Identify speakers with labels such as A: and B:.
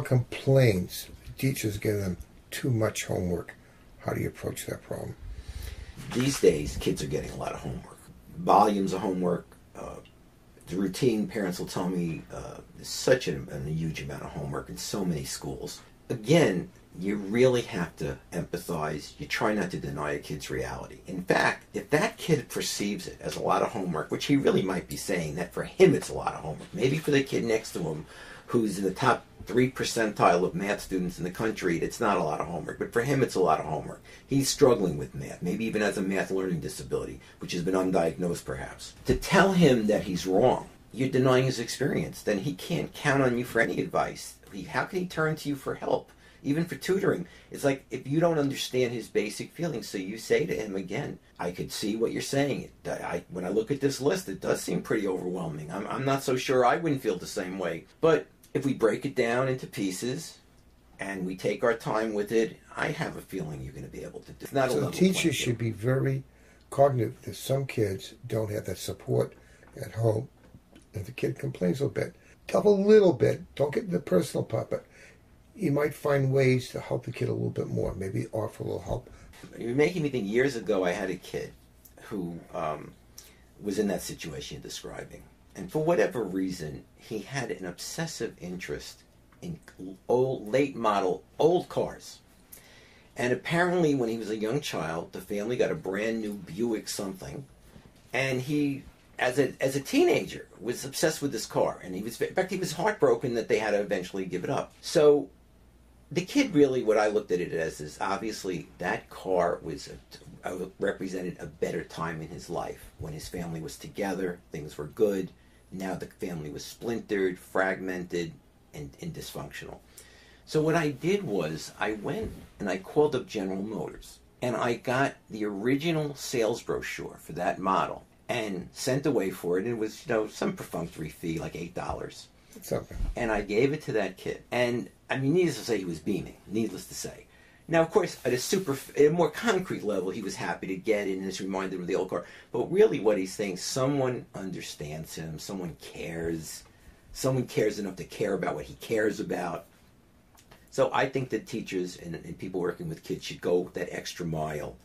A: complains teachers give them too much homework. How do you approach that problem?
B: These days, kids are getting a lot of homework. Volumes of homework. The routine, parents will tell me, there's such a huge amount of homework in so many schools. Again, you really have to empathize. You try not to deny a kid's reality. In fact, if that kid perceives it as a lot of homework, which he really might be saying that for him it's a lot of homework, maybe for the kid next to him who's in the top 3 percentile of math students in the country, it's not a lot of homework. But for him, it's a lot of homework. He's struggling with math, maybe even has a math learning disability, which has been undiagnosed perhaps. To tell him that he's wrong, you're denying his experience. Then he can't count on you for any advice. How can he turn to you for help? Even for tutoring. It's like if you don't understand his basic feelings, so you say to him again, I could see what you're saying. When I look at this list, it does seem pretty overwhelming. I'm not so sure I wouldn't feel the same way. But if we break it down into pieces and we take our time with it, I have a feeling you're going to be able to do it. Not
A: so teachers should be very cognitive that some kids don't have that support at home. If the kid complains a little bit, tell a little bit. Don't get in the personal part, but you might find ways to help the kid a little bit more. Maybe offer a little help.
B: You're making me think. Years ago, I had a kid who was in that situation you're describing. And for whatever reason, he had an obsessive interest in late model, old cars. And apparently when he was a young child, the family got a brand new Buick something. And he, as a teenager, was obsessed with this car. And in fact, he was heartbroken that they had to eventually give it up. So the kid really, what I looked at it as is obviously that car was represented a better time in his life when his family was together, things were good. Now the family was splintered, fragmented, and dysfunctional. So what I did was I went and I called up General Motors and I got the original sales brochure for that model and sent away for it. And it was, some perfunctory fee, like $8.
A: Something.
B: And I gave it to that kid. And I mean, needless to say, he was beaming. Needless to say. Now, of course, at a more concrete level, he was happy to get it, and this reminded him of the old car. But really what he's saying, someone understands him, someone cares enough to care about what he cares about. So I think that teachers and people working with kids should go that extra mile